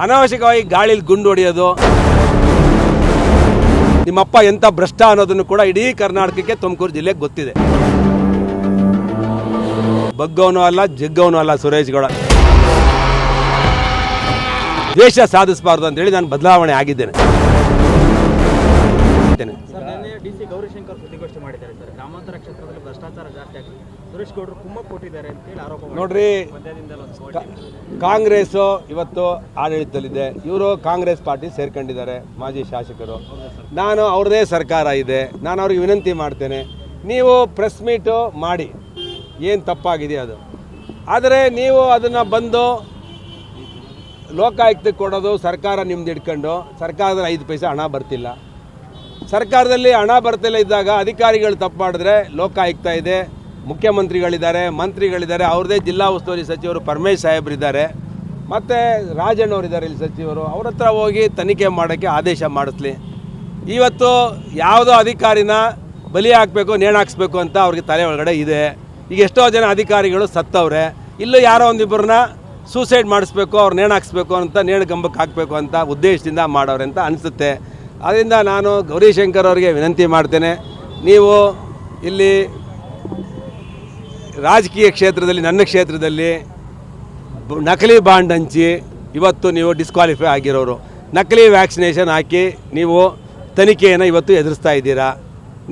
ಅನಾವಶ್ಯಕವಾಗಿ ಗಾಳಿಲಿ ಗುಂಡು ಹೊಡೆಯೋದು, ನಿಮ್ಮಪ್ಪ ಎಂತ ಭ್ರಷ್ಟ ಅನ್ನೋದನ್ನು ಕೂಡ ಇಡೀ ಕರ್ನಾಟಕಕ್ಕೆ ತುಮಕೂರು ಜಿಲ್ಲೆಗೆ ಗೊತ್ತಿದೆ. ಬಗ್ಗವನು ಅಲ್ಲ, ಜಗ್ಗವನು ಅಲ್ಲ ಸುರೇಶ್ ಗೌಡ. ದ್ವೇಷ ಸಾಧಿಸಬಾರ್ದು ಅಂತೇಳಿ ನಾನು ಬದಲಾವಣೆ ಆಗಿದ್ದೇನೆ. ಡಿಸಿ ಗೌರಿಶಂಕರ್ ಸುದ್ದಿಗೋಷ್ಠಿ ಮಾಡಿದ್ದಾರೆ ಸರ್. ಗ್ರಾಮಾಂತರ ಕ್ಷೇತ್ರದಲ್ಲಿ ಭ್ರಷ್ಟಾಚಾರ ಜಾಸ್ತಿ ಆಗಿದೆ, ಸುರೇಶ್ ಗೌಡರು ಕುಮ್ಮಕ್ಕು ಕೊಟ್ಟಿದ್ದಾರೆ ಅಂತ ಹೇಳಿ ಆರೋಪ ನೋಡ್ರಿ, ಕಾಂಗ್ರೆಸ್ ಇವತ್ತು ಆಡಳಿತದಲ್ಲಿದೆ. ಇವರು ಕಾಂಗ್ರೆಸ್ ಪಾರ್ಟಿ ಸೇರ್ಕೊಂಡಿದ್ದಾರೆ, ಮಾಜಿ ಶಾಸಕರು. ನಾನು ಅವ್ರದೇ ಸರ್ಕಾರ ಇದೆ, ನಾನು ಅವ್ರಿಗೆ ವಿನಂತಿ ಮಾಡ್ತೇನೆ, ನೀವು ಪ್ರೆಸ್ ಮೀಟು ಮಾಡಿ, ಏನು ತಪ್ಪಾಗಿದೆ ಅದು. ಆದರೆ ನೀವು ಅದನ್ನು ಬಂದು ಲೋಕಾಯುಕ್ತಕ್ಕೆ ಕೊಡೋದು, ಸರ್ಕಾರ ನಿಮ್ದು ಇಟ್ಕೊಂಡು ಸರ್ಕಾರದಲ್ಲಿ 5 ಪೈಸೆ ಹಣ ಬರ್ತಿಲ್ಲ. ಸರ್ಕಾರದಲ್ಲಿ ಹಣ ಬರ್ತಿಲ್ಲ ಇದ್ದಾಗ ಅಧಿಕಾರಿಗಳು ತಪ್ಪು ಮಾಡಿದ್ರೆ ಲೋಕಾಯುಕ್ತ ಇದೆ, ಮುಖ್ಯಮಂತ್ರಿಗಳಿದ್ದಾರೆ, ಮಂತ್ರಿಗಳಿದ್ದಾರೆ, ಅವ್ರದ್ದೇ ಜಿಲ್ಲಾ ಉಸ್ತುವಾರಿ ಸಚಿವರು ಪರಮೇಶ್ ಸಾಹೇಬ್ರಿದ್ದಾರೆ, ಮತ್ತು ರಾಜಣ್ಣವರಿದ್ದಾರೆ ಇಲ್ಲಿ ಸಚಿವರು. ಅವ್ರ ಹತ್ರ ಹೋಗಿ ತನಿಖೆ ಮಾಡೋಕ್ಕೆ ಆದೇಶ ಮಾಡಿಸ್ಲಿ. ಇವತ್ತು ಯಾವುದೋ ಅಧಿಕಾರಿನ ಬಲಿ ಹಾಕಬೇಕು, ನೇಣು ಹಾಕ್ಸ್ಬೇಕು ಅಂತ ಅವ್ರಿಗೆ ತಲೆ ಒಳಗಡೆ ಇದೆ. ಈಗ ಎಷ್ಟೋ ಜನ ಅಧಿಕಾರಿಗಳು ಸತ್ತವ್ರೆ, ಇಲ್ಲೂ ಯಾರೋ ಒಂದಿಬ್ಬರನ್ನ ಸೂಸೈಡ್ ಮಾಡಿಸ್ಬೇಕು, ಅವ್ರು ನೇಣು ಹಾಕ್ಸ್ಬೇಕು ಅಂತ, ನೇಣು ಗಂಬಕ್ಕೆ ಹಾಕಬೇಕು ಅಂತ ಉದ್ದೇಶದಿಂದ ಮಾಡೋರೆ ಅಂತ ಅನಿಸುತ್ತೆ. ಅದರಿಂದ ನಾನು ಗೌರಿಶಂಕರ್ ಅವರಿಗೆ ವಿನಂತಿ ಮಾಡ್ತೇನೆ, ನೀವು ಇಲ್ಲಿ ರಾಜಕೀಯ ಕ್ಷೇತ್ರದಲ್ಲಿ, ನನ್ನ ಕ್ಷೇತ್ರದಲ್ಲಿ ನಕಲಿ ಬಾಂಡ್ ಹಂಚಿ ಇವತ್ತು ನೀವು ಡಿಸ್ಕ್ವಾಲಿಫೈ ಆಗಿರೋರು, ನಕಲಿ ವ್ಯಾಕ್ಸಿನೇಷನ್ ಹಾಕಿ ನೀವು ತನಿಖೆಯನ್ನು ಇವತ್ತು ಎದುರಿಸ್ತಾ ಇದ್ದೀರಾ.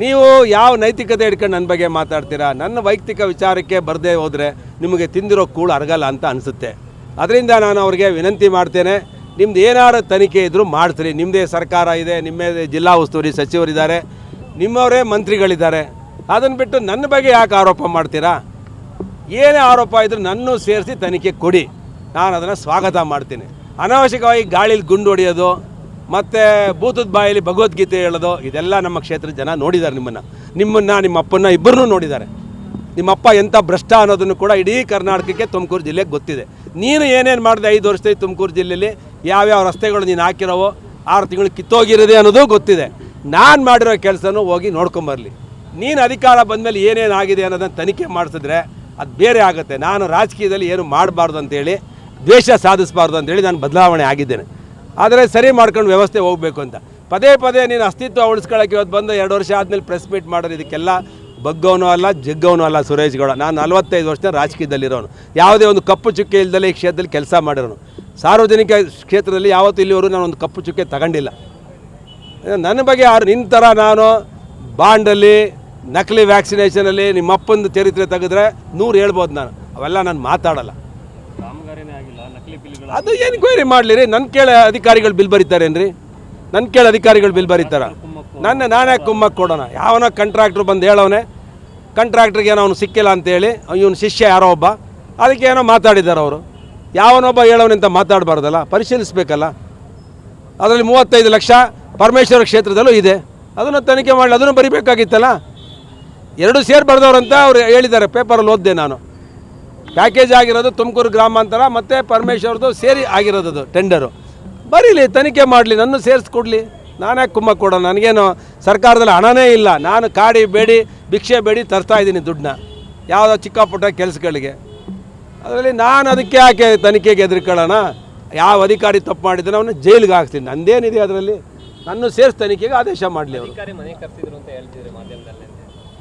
ನೀವು ಯಾವ ನೈತಿಕತೆ ಇಟ್ಕೊಂಡು ನನ್ನ ಬಗ್ಗೆ ಮಾತಾಡ್ತೀರಾ? ನನ್ನ ವೈಯಕ್ತಿಕ ವಿಚಾರಕ್ಕೆ ಬರದೇ ಹೋದರೆ ನಿಮಗೆ ತಿಂದಿರೋ ಕೂಳು ಅರಗಲ್ಲ ಅಂತ ಅನಿಸುತ್ತೆ. ಅದರಿಂದ ನಾನು ಅವ್ರಿಗೆ ವಿನಂತಿ ಮಾಡ್ತೇನೆ, ನಿಮ್ದು ಏನಾರು ತನಿಖೆ ಇದ್ದರೂ ಮಾಡಿಸ್ರಿ. ನಿಮ್ಮದೇ ಸರ್ಕಾರ ಇದೆ, ನಿಮ್ಮದೇ ಜಿಲ್ಲಾ ಉಸ್ತುವಾರಿ ಸಚಿವರಿದ್ದಾರೆ, ನಿಮ್ಮವರೇ ಮಂತ್ರಿಗಳಿದ್ದಾರೆ. ಅದನ್ನು ಬಿಟ್ಟು ನನ್ನ ಬಗ್ಗೆ ಯಾಕೆ ಆರೋಪ ಮಾಡ್ತೀರಾ? ಏನೇ ಆರೋಪ ಇದ್ರೂ ನನ್ನೂ ಸೇರಿಸಿ ತನಿಖೆ ಕೊಡಿ, ನಾನು ಅದನ್ನು ಸ್ವಾಗತ ಮಾಡ್ತೀನಿ. ಅನಾವಶ್ಯಕವಾಗಿ ಗಾಳಿಲಿ ಗುಂಡು ಹೊಡೆಯೋದು ಮತ್ತು ಭೂತದ ಬಾಯಲ್ಲಿ ಭಗವದ್ಗೀತೆ ಹೇಳೋದು, ಇದೆಲ್ಲ ನಮ್ಮ ಕ್ಷೇತ್ರದ ಜನ ನೋಡಿದ್ದಾರೆ. ನಿಮ್ಮನ್ನು ನಿಮ್ಮ ಅಪ್ಪನ್ನ ಇಬ್ಬರನ್ನೂ ನೋಡಿದ್ದಾರೆ. ನಿಮ್ಮಪ್ಪ ಎಂಥ ಭ್ರಷ್ಟ ಅನ್ನೋದನ್ನು ಕೂಡ ಇಡೀ ಕರ್ನಾಟಕಕ್ಕೆ ತುಮಕೂರು ಜಿಲ್ಲೆಗೆ ಗೊತ್ತಿದೆ. ನೀನು ಏನೇನು ಮಾಡಿದೆ 5 ವರ್ಷದಲ್ಲಿ ತುಮಕೂರು ಜಿಲ್ಲೆಯಲ್ಲಿ, ಯಾವ್ಯಾವ ರಸ್ತೆಗಳು ನೀನು ಹಾಕಿರೋವೋ 6 ತಿಂಗಳು ಕಿತ್ತೋಗಿರೋದೆ ಅನ್ನೋದು ಗೊತ್ತಿದೆ. ನಾನು ಮಾಡಿರೋ ಕೆಲಸನೂ ಹೋಗಿ ನೋಡ್ಕೊಂಬರಲಿ. ನೀನು ಅಧಿಕಾರ ಬಂದಮೇಲೆ ಏನೇನು ಆಗಿದೆ ಅನ್ನೋದನ್ನು ತನಿಖೆ ಮಾಡಿಸಿದ್ರೆ ಅದು ಬೇರೆ ಆಗುತ್ತೆ. ನಾನು ರಾಜಕೀಯದಲ್ಲಿ ಏನು ಮಾಡಬಾರ್ದು ಅಂತೇಳಿ, ದ್ವೇಷ ಸಾಧಿಸಬಾರ್ದು ಅಂತೇಳಿ ನಾನು ಬದಲಾವಣೆ ಆಗಿದ್ದೇನೆ. ಆದರೆ ಸರಿ ಮಾಡ್ಕೊಂಡು ವ್ಯವಸ್ಥೆ ಹೋಗಬೇಕು ಅಂತ ಪದೇ ಪದೇ ನೀನು ಅಸ್ತಿತ್ವ ಉಳಿಸ್ಕೊಳ್ಳೋಕೆ ಇವತ್ತು ಬಂದು 2 ವರ್ಷ ಆದಮೇಲೆ ಪ್ರೆಸ್ ಮೀಟ್ ಮಾಡೋದು, ಇದಕ್ಕೆಲ್ಲ ಬಗ್ಗವನು ಅಲ್ಲ, ಜಗ್ಗವನು ಅಲ್ಲ ಸುರೇಶ್ ಗೌಡ. ನಾನು 45 ವರ್ಷದ ರಾಜಕೀಯದಲ್ಲಿರೋನು, ಯಾವುದೇ ಒಂದು ಕಪ್ಪು ಚುಕ್ಕೆ ಇಲ್ಲದಲ್ಲೇ ಈ ಕ್ಷೇತ್ರದಲ್ಲಿ ಕೆಲಸ ಮಾಡಿರೋನು. ಸಾರ್ವಜನಿಕ ಕ್ಷೇತ್ರದಲ್ಲಿ ಯಾವತ್ತೂ ಇಲ್ಲಿವರೆಗೂ ನಾನು ಒಂದು ಕಪ್ಪು ಚುಕ್ಕೆ ತಗೊಂಡಿಲ್ಲ. ನನ್ನ ಬಗ್ಗೆ ನಿನ್ನ ಥರ ನಾನು ಬಾಂಡಲ್ಲಿ, ನಕಲಿ ವ್ಯಾಕ್ಸಿನೇಷನಲ್ಲಿ ನಿಮ್ಮಪ್ಪಂದು ಚರಿತ್ರೆ ತೆಗೆದ್ರೆ 100 ಹೇಳ್ಬೋದು. ಅವೆಲ್ಲ ನಾನು ಮಾತಾಡಲ್ಲ. ಅದು ಏನು ಕ್ವೈರಿ ಮಾಡಲಿ ರೀ, ನನ್ನ ಕೇಳ ಅಧಿಕಾರಿಗಳು ಬಿಲ್ ಬರೀತಾರೇನ್ರಿ? ನನ್ನ ಕೇಳ ಅಧಿಕಾರಿಗಳು ಬಿಲ್ ಬರೀತಾರ? ನಾನೇ ಕುಮ್ಮಕ್ಕೆ ಕೊಡೋಣ? ಯಾವನೋ ಕಾಂಟ್ರಾಕ್ಟ್ರು ಬಂದು ಹೇಳೋನೆ, ಕಾಂಟ್ರಾಕ್ಟ್ರಿಗೆ ಏನೋ ಅವನು ಸಿಕ್ಕಿಲ್ಲ ಅಂತೇಳಿ, ಇವನು ಶಿಷ್ಯ ಯಾರೋ ಒಬ್ಬ, ಅದಕ್ಕೆ ಏನೋ ಮಾತಾಡಿದ್ದಾರೆ ಅವರು. ಯಾವನೊಬ್ಬ ಹೇಳೋನಂತ ಮಾತಾಡಬಾರ್ದಲ್ಲ, ಪರಿಶೀಲಿಸಬೇಕಲ್ಲ. ಅದರಲ್ಲಿ 35 ಲಕ್ಷ ಪರಮೇಶ್ವರ ಕ್ಷೇತ್ರದಲ್ಲೂ ಇದೆ, ಅದನ್ನು ತನಿಖೆ ಮಾಡಲಿ, ಅದನ್ನು ಬರಿಬೇಕಾಗಿತ್ತಲ್ಲ. 2 ಸೇರಿ ಬರೆದವ್ರಂತ ಅವ್ರು ಹೇಳಿದ್ದಾರೆ, ಪೇಪರಲ್ಲಿ ಓದಿದೆ ನಾನು. ಪ್ಯಾಕೇಜ್ ಆಗಿರೋದು ತುಮಕೂರು ಗ್ರಾಮಾಂತರ ಮತ್ತು ಪರಮೇಶ್ವರದು ಸೇರಿ ಆಗಿರೋದು ಟೆಂಡರು. ಬರೀಲಿ, ತನಿಖೆ ಮಾಡಲಿ, ನನ್ನ ಸೇರಿಸ್ಕೊಡ್ಲಿ. ನಾನೇ ಕುಮ್ಮಕ್ಕೆ ಕೊಡೋಣ? ನನಗೇನು ಸರ್ಕಾರದಲ್ಲಿ ಹಣನೇ ಇಲ್ಲ. ನಾನು ಕಾಡಿ ಬೇಡಿ, ಭಿಕ್ಷೆ ಬೇಡಿ ತರ್ತಾ ಇದ್ದೀನಿ ದುಡ್ಡನ್ನ, ಯಾವುದೋ ಚಿಕ್ಕ ಪುಟ್ಟ ಕೆಲಸಗಳಿಗೆ. ಅದರಲ್ಲಿ ನಾನು ಅದಕ್ಕೆ ಯಾಕೆ ತನಿಖೆಗೆ ಎದುರ್ಕೊಳ್ಳೋಣ? ಯಾವ ಅಧಿಕಾರಿ ತಪ್ಪು ಮಾಡಿದ್ರೆ ಅವನು ಜೈಲಿಗೆ ಹಾಕ್ತೀನಿ, ನಂದೇನಿದೆ ಅದರಲ್ಲಿ? ನನ್ನ ಸೇರಿಸಿ ತನಿಖೆಗೆ ಆದೇಶ ಮಾಡಲಿ ಅವರು.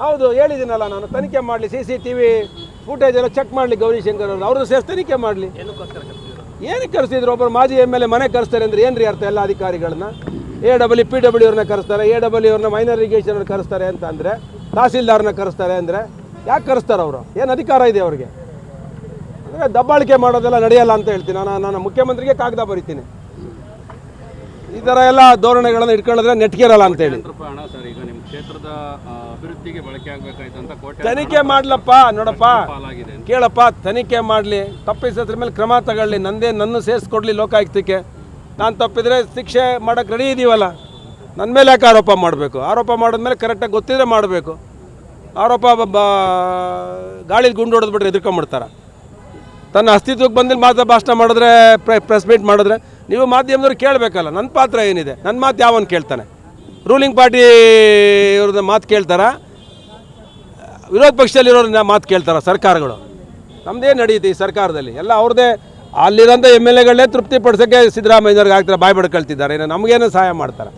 ಹೌದು, ಹೇಳಿದ್ದೀನಲ್ಲ ನಾನು, ತನಿಖೆ ಮಾಡಲಿ, CCTV ಫುಟೇಜ್ ಎಲ್ಲ ಚೆಕ್ ಮಾಡಲಿ ಗೌರಿಶಂಕರ್ ಅವರು, ಅವ್ರದ್ದು ಸೇರಿಸಿ ತನಿಖೆ ಮಾಡಲಿ. ಏನಕ್ಕೆ ಕರೆಸಿದ್ರು? ಒಬ್ಬರು ಮಾಜಿ MLA ಮನೆ ಕರೆಸ್ತಾರೆ ಅಂದರೆ ಏನು ರೀ ಅರ್ಥ? ಎಲ್ಲ ಅಧಿಕಾರಿಗಳನ್ನ AW PW ಅವ್ರನ್ನ ಕರೆಸ್ತಾರೆ, AW ಅವ್ರನ್ನ ಮೈನರ್ ಇರಿಗೇಷನ್ ಅವ್ರನ್ನ ಕರೆಸ್ತಾರೆ ಅಂತ ಅಂದರೆ, ತಹಸೀಲ್ದಾರ್ನ ಕರೆಸ್ತಾರೆ ಅಂದರೆ ಯಾಕೆ ಕರೆಸ್ತಾರೆ ಅವರು? ಏನು ಅಧಿಕಾರ ಇದೆ ಅವ್ರಿಗೆ? ಅಂದರೆ ದಬ್ಬಾಳಿಕೆ ಮಾಡೋದೆಲ್ಲ ನಡೆಯಲ್ಲ ಅಂತ ಹೇಳ್ತೀನಿ ನಾನು. ಮುಖ್ಯಮಂತ್ರಿಗೆ ಕಾಗದ ಬರೀತೀನಿ, ಈ ಥರ ಎಲ್ಲ ಧೋರಣೆಗಳನ್ನು ಇಟ್ಕೊಳ್ಳೋದ್ರೆ ನೆಟ್ಗಿರಲ್ಲ ಅಂತೇಳಿ. ತನಿಖೆ ಮಾಡ್ಲಪ್ಪ, ನೋಡಪ್ಪ ಕೇಳಪ್ಪ, ತನಿಖೆ ಮಾಡಲಿ, ತಪ್ಪಿಸೋದ್ರ ಮೇಲೆ ಕ್ರಮ ತಗೊಳ್ಳಿ. ನನ್ನ ಸೇರಿಸ್ಕೊಡ್ಲಿ ಲೋಕಾಯುಕ್ತಕ್ಕೆ. ನಾನು ತಪ್ಪಿದ್ರೆ ಶಿಕ್ಷೆ ಮಾಡೋಕ್ಕೆ ರೆಡಿ ಇದೀವಲ್ಲ, ನನ್ನ ಮೇಲೆ ಯಾಕೆ ಆರೋಪ ಮಾಡಬೇಕು? ಆರೋಪ ಮಾಡಿದ್ಮೇಲೆ ಕರೆಕ್ಟಾಗಿ ಗೊತ್ತಿದ್ರೆ ಮಾಡಬೇಕು. ಆರೋಪ ಗಾಳಿಲಿ ಗುಂಡು ಹೊಡೆದ್ಬಿಟ್ರೆ ಎದುರ್ಕೊಂಬಿಡ್ತಾರೆ. ತನ್ನ ಅಸ್ತಿತ್ವಕ್ಕೆ ಬಂದಿಲ್ಲ ಭಾಷಣ ಮಾಡಿದ್ರೆ, ಪ್ರೆಸ್ ಮೀಟ್ ಮಾಡಿದ್ರೆ ನೀವು ಮಾಧ್ಯಮದವ್ರು ಕೇಳಬೇಕಲ್ಲ, ನನ್ನ ಪಾತ್ರ ಏನಿದೆ? ನನ್ನ ಮಾತು ಯಾವನು ಕೇಳ್ತಾನೆ? ರೂಲಿಂಗ್ ಪಾರ್ಟಿ ಇವ್ರದ್ದು ಮಾತು ಕೇಳ್ತಾರ? ವಿರೋಧ ಪಕ್ಷದಲ್ಲಿರೋರನ್ನ ಮಾತು ಕೇಳ್ತಾರ ಸರ್ಕಾರಗಳು? ನಮ್ಮದೇ ನಡೆಯುತ್ತೆ ಈ ಸರ್ಕಾರದಲ್ಲಿ, ಎಲ್ಲ ಅವ್ರದ್ದೇ ಅಲ್ಲಿರೋಂಥ ಎಮ್ ಎಲ್ ಎಗಳನ್ನೇ ತೃಪ್ತಿಪಡಿಸೋಕ್ಕೆ ಸಿದ್ದರಾಮಯ್ಯವ್ರಿಗೆ ಆಗ್ತಾರೆ ಬಾಯಿ ಬಡ್ಕೊಳ್ತಿದ್ದಾರೆ, ಇನ್ನು ನಮಗೇನು ಸಹಾಯ ಮಾಡ್ತಾರೆ.